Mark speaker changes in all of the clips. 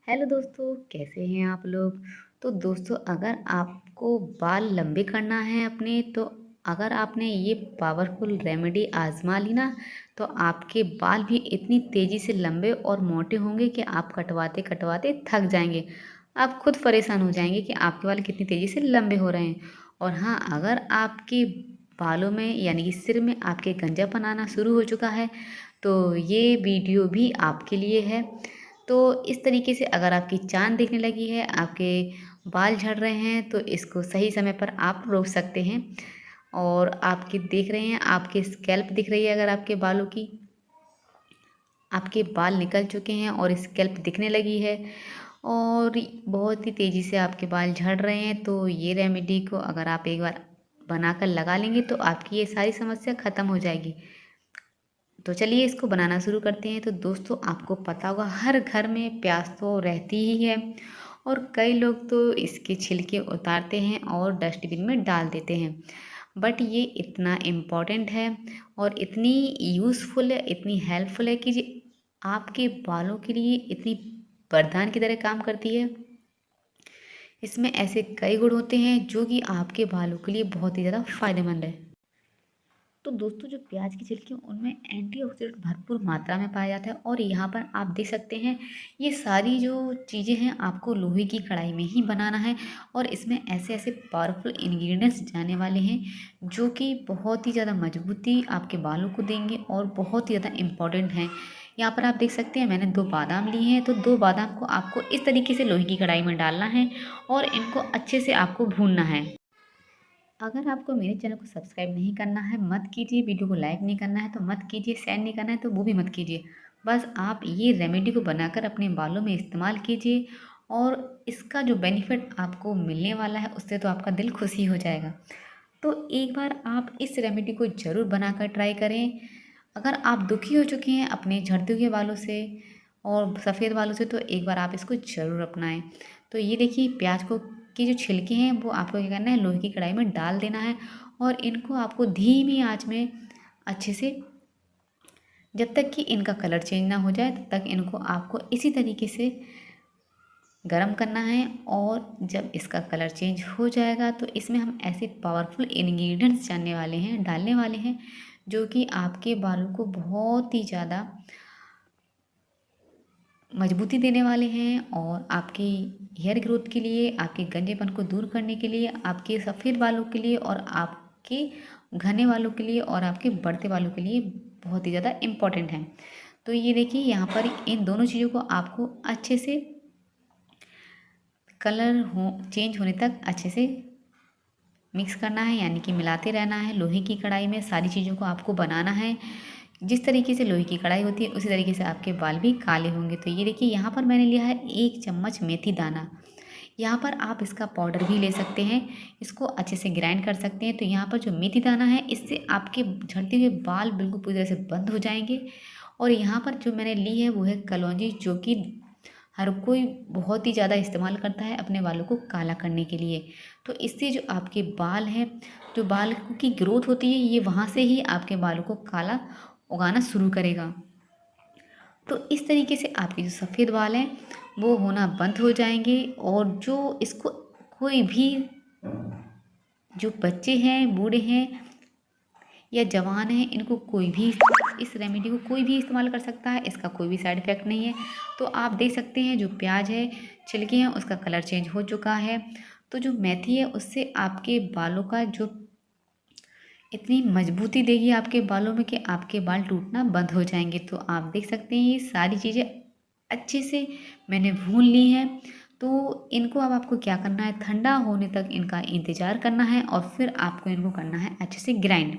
Speaker 1: Hello दोस्तों, कैसे हैं आप लोग। तो दोस्तों, अगर आपको बाल लंबे करना है अपने, तो अगर आपने ये पावरफुल रेमेडी आजमा ली ना, तो आपके बाल भी इतनी तेज़ी से लंबे और मोटे होंगे कि आप कटवाते कटवाते थक जाएंगे। आप खुद परेशान हो जाएंगे कि आपके बाल कितनी तेज़ी से लंबे हो रहे हैं। और हाँ, अगर आपके बालों में यानी कि सिर में आपके गंजापन आना शुरू हो चुका है, तो ये वीडियो भी आपके लिए है। तो इस तरीके से अगर आपकी चाँद दिखने लगी है, आपके बाल झड़ रहे हैं, तो इसको सही समय पर आप रोक सकते हैं। और आपके देख रहे हैं, आपकी स्कैल्प दिख रही है अगर आपके बालों की, आपके बाल निकल चुके हैं और स्कैल्प दिखने लगी है और बहुत ही तेज़ी से आपके बाल झड़ रहे हैं, तो ये रेमेडी को अगर आप एक बार बनाकर लगा लेंगे तो आपकी ये सारी समस्या ख़त्म हो जाएगी। तो चलिए इसको बनाना शुरू करते हैं। तो दोस्तों, आपको पता होगा हर घर में प्याज तो रहती ही है और कई लोग तो इसके छिलके उतारते हैं और डस्टबिन में डाल देते हैं। बट ये इतना इम्पॉर्टेंट है और इतनी यूज़फुल है, इतनी हेल्पफुल है कि ये आपके बालों के लिए इतनी वरदान की तरह काम करती है। इसमें ऐसे कई गुण होते हैं जो कि आपके बालों के लिए बहुत ही ज़्यादा फायदेमंद है। तो दोस्तों, जो प्याज की छिलकी उनमें एंटीऑक्सीडेंट भरपूर मात्रा में पाया जाता है और यहाँ पर आप देख सकते हैं, ये सारी जो चीज़ें हैं आपको लोहे की कढ़ाई में ही बनाना है और इसमें ऐसे ऐसे पावरफुल इंग्रेडिएंट्स जाने वाले हैं जो कि बहुत ही ज़्यादा मजबूती आपके बालों को देंगे और बहुत ही ज़्यादा इम्पॉर्टेंट हैं। यहाँ पर आप देख सकते हैं, मैंने 2 बादाम लिए हैं, तो 2 बादाम को आपको इस तरीके से लोहे की कढ़ाई में डालना है और इनको अच्छे से आपको भूनना है। अगर आपको मेरे चैनल को सब्सक्राइब नहीं करना है, मत कीजिए। वीडियो को लाइक नहीं करना है तो मत कीजिए। शेयर नहीं करना है तो वो भी मत कीजिए। बस आप ये रेमेडी को बनाकर अपने बालों में इस्तेमाल कीजिए और इसका जो बेनिफिट आपको मिलने वाला है उससे तो आपका दिल खुश ही हो जाएगा। तो एक बार आप इस रेमेडी को ज़रूर बनाकर ट्राई करें। अगर आप दुखी हो चुके हैं अपने झड़ते हुए बालों से और सफ़ेद बालों से, तो एक बार आप इसको ज़रूर अपनाएं। तो ये देखिए, प्याज को की जो छिलके हैं वो आपको क्या करना है, लोहे की कढ़ाई में डाल देना है और इनको आपको धीमी आंच में अच्छे से, जब तक कि इनका कलर चेंज ना हो जाए तब तक इनको आपको इसी तरीके से गरम करना है। और जब इसका कलर चेंज हो जाएगा तो इसमें हम ऐसे पावरफुल इंग्रेडिएंट्स डालने वाले हैं जो कि आपके बालों को बहुत ही ज़्यादा मजबूती देने वाले हैं और आपकी हेयर ग्रोथ के लिए, आपके गंजेपन को दूर करने के लिए, आपके सफ़ेद बालों के लिए और आपके घने बालों के लिए और आपके बढ़ते बालों के लिए बहुत ही ज़्यादा इम्पॉर्टेंट हैं। तो ये देखिए, यहाँ पर इन दोनों चीज़ों को आपको अच्छे से कलर हो चेंज होने तक अच्छे से मिक्स करना है, यानी कि मिलाते रहना है। लोहे की कढ़ाई में सारी चीज़ों को आपको बनाना है। जिस तरीके से लोहे की कढ़ाई होती है उसी तरीके से आपके बाल भी काले होंगे। तो ये देखिए, यहाँ पर मैंने लिया है 1 चम्मच मेथी दाना। यहाँ पर आप इसका पाउडर भी ले सकते हैं, इसको अच्छे से ग्राइंड कर सकते हैं। तो यहाँ पर जो मेथी दाना है, इससे आपके झड़ते हुए बाल बिल्कुल पूरी तरह से बंद हो जाएंगे। और यहाँ पर जो मैंने ली है वो है कलौंजी, जो कि हर कोई बहुत ही ज़्यादा इस्तेमाल करता है अपने बालों को काला करने के लिए। तो इससे जो आपके बाल हैं, जो बाल की ग्रोथ होती है, ये वहाँ से ही आपके बालों को काला उगाना शुरू करेगा। तो इस तरीके से आपके जो सफ़ेद बाल हैं वो होना बंद हो जाएंगे। और जो इसको कोई भी, जो बच्चे हैं, बूढ़े हैं या जवान हैं, इनको कोई भी इस रेमेडी को कोई भी इस्तेमाल कर सकता है। इसका कोई भी साइड इफ़ेक्ट नहीं है। तो आप देख सकते हैं, जो प्याज है, छिलके हैं, उसका कलर चेंज हो चुका है। तो जो मेथी है उससे आपके बालों का जो इतनी मजबूती देगी आपके बालों में कि आपके बाल टूटना बंद हो जाएंगे। तो आप देख सकते हैं, ये सारी चीज़ें अच्छे से मैंने भून ली हैं। तो इनको अब आपको क्या करना है, ठंडा होने तक इनका इंतज़ार करना है और फिर आपको इनको करना है अच्छे से ग्राइंड।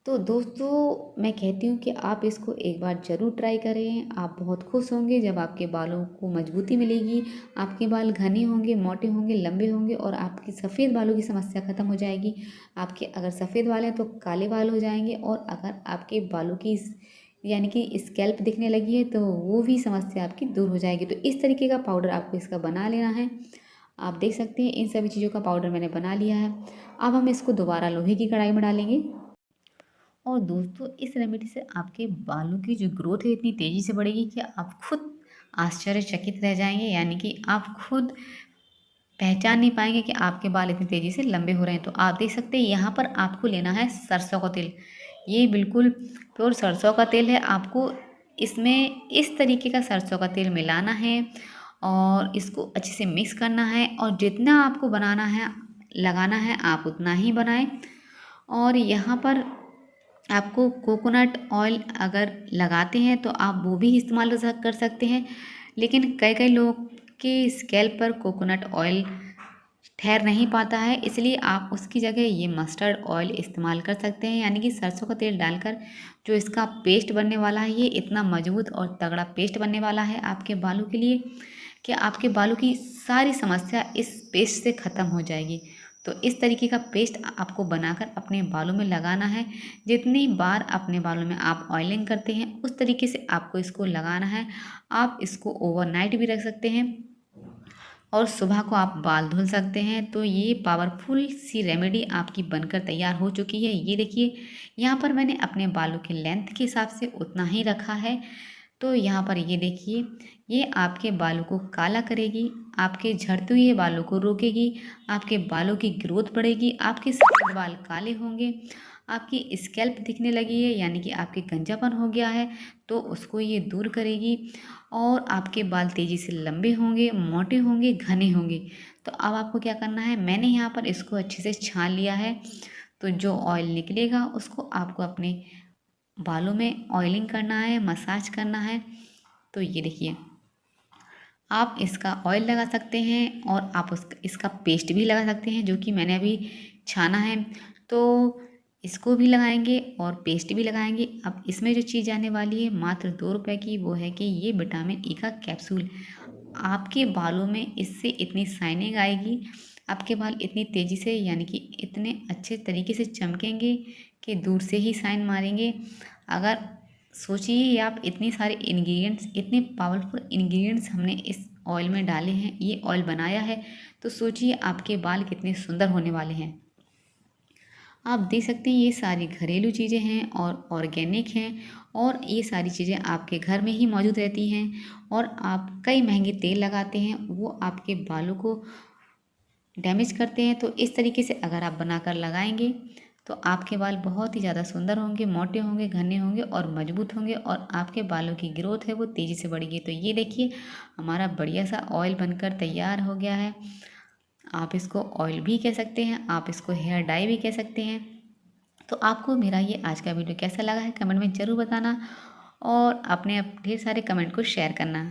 Speaker 1: तो दोस्तों, मैं कहती हूँ कि आप इसको एक बार ज़रूर ट्राई करें। आप बहुत खुश होंगे जब आपके बालों को मजबूती मिलेगी, आपके बाल घने होंगे, मोटे होंगे, लंबे होंगे और आपकी सफ़ेद बालों की समस्या ख़त्म हो जाएगी। आपके अगर सफ़ेद बाल हैं तो काले बाल हो जाएंगे और अगर आपके बालों की यानी कि स्कैल्प दिखने लगी है तो वो भी समस्या आपकी दूर हो जाएगी। तो इस तरीके का पाउडर आपको इसका बना लेना है। आप देख सकते हैं, इन सभी चीज़ों का पाउडर मैंने बना लिया है। अब हम इसको दोबारा लोहे की कढ़ाई में डालेंगे। और दोस्तों, इस रेमेडी से आपके बालों की जो ग्रोथ है इतनी तेज़ी से बढ़ेगी कि आप खुद आश्चर्यचकित रह जाएंगे, यानी कि आप खुद पहचान नहीं पाएंगे कि आपके बाल इतनी तेज़ी से लंबे हो रहे हैं। तो आप देख सकते हैं यहाँ पर आपको लेना है सरसों का तेल। ये बिल्कुल प्योर सरसों का तेल है। आपको इसमें इस तरीके का सरसों का तेल मिलाना है और इसको अच्छे से मिक्स करना है, और जितना आपको बनाना है लगाना है आप उतना ही बनाएं। और यहाँ पर आपको कोकोनट ऑयल अगर लगाते हैं तो आप वो भी इस्तेमाल कर सकते हैं, लेकिन कई कई लोग के स्कैल्प पर कोकोनट ऑयल ठहर नहीं पाता है, इसलिए आप उसकी जगह ये मस्टर्ड ऑयल इस्तेमाल कर सकते हैं, यानी कि सरसों का तेल डालकर जो इसका पेस्ट बनने वाला है, ये इतना मजबूत और तगड़ा पेस्ट बनने वाला है आपके बालों के लिए कि आपके बालों की सारी समस्या इस पेस्ट से ख़त्म हो जाएगी। तो इस तरीके का पेस्ट आपको बनाकर अपने बालों में लगाना है। जितनी बार अपने बालों में आप ऑयलिंग करते हैं उस तरीके से आपको इसको लगाना है। आप इसको ओवरनाइट भी रख सकते हैं और सुबह को आप बाल धुल सकते हैं। तो ये पावरफुल सी रेमेडी आपकी बनकर तैयार हो चुकी है। ये देखिए, यहाँ पर मैंने अपने बालों के लेंथ के हिसाब से उतना ही रखा है। तो यहाँ पर ये देखिए, ये आपके बालों को काला करेगी, आपके झड़ते हुए बालों को रोकेगी, आपके बालों की ग्रोथ बढ़ेगी, आपके सफ़ेद बाल काले होंगे, आपकी स्कैल्प दिखने लगी है यानी कि आपके गंजापन हो गया है तो उसको ये दूर करेगी, और आपके बाल तेज़ी से लंबे होंगे, मोटे होंगे, घने होंगे। तो अब आपको क्या करना है, मैंने यहाँ पर इसको अच्छे से छान लिया है। तो जो ऑयल निकलेगा उसको आपको अपने बालों में ऑयलिंग करना है, मसाज करना है। तो ये देखिए, आप इसका ऑयल लगा सकते हैं और आप इसका पेस्ट भी लगा सकते हैं जो कि मैंने अभी छाना है। तो इसको भी लगाएंगे और पेस्ट भी लगाएंगे। अब इसमें जो चीज़ आने वाली है मात्र 2 रुपए की, वो है कि ये विटामिन ई का कैप्सूल। आपके बालों में इससे इतनी शाइनिंग आएगी, आपके बाल इतनी तेज़ी से यानी कि इतने अच्छे तरीके से चमकेंगे कि दूर से ही शाइन मारेंगे। अगर सोचिए आप, इतनी सारे इंग्रेडिएंट्स, इतने पावरफुल इंग्रेडिएंट्स हमने इस ऑयल में डाले हैं, ये ऑयल बनाया है, तो सोचिए आपके बाल कितने सुंदर होने वाले हैं। आप देख सकते हैं ये सारी घरेलू चीज़ें हैं और ऑर्गेनिक हैं, और ये सारी चीज़ें आपके घर में ही मौजूद रहती हैं। और आप कई महंगे तेल लगाते हैं, वो आपके बालों को डैमेज करते हैं। तो इस तरीके से अगर आप बनाकर लगाएंगे तो आपके बाल बहुत ही ज़्यादा सुंदर होंगे, मोटे होंगे, घने होंगे और मजबूत होंगे, और आपके बालों की ग्रोथ है वो तेज़ी से बढ़ेगी। तो ये देखिए, हमारा बढ़िया सा ऑयल बनकर तैयार हो गया है। आप इसको ऑयल भी कह सकते हैं, आप इसको हेयर डाई भी कह सकते हैं। तो आपको मेरा ये आज का वीडियो कैसा लगा है कमेंट में ज़रूर बताना, और अपने ढेर सारे कमेंट को शेयर करना।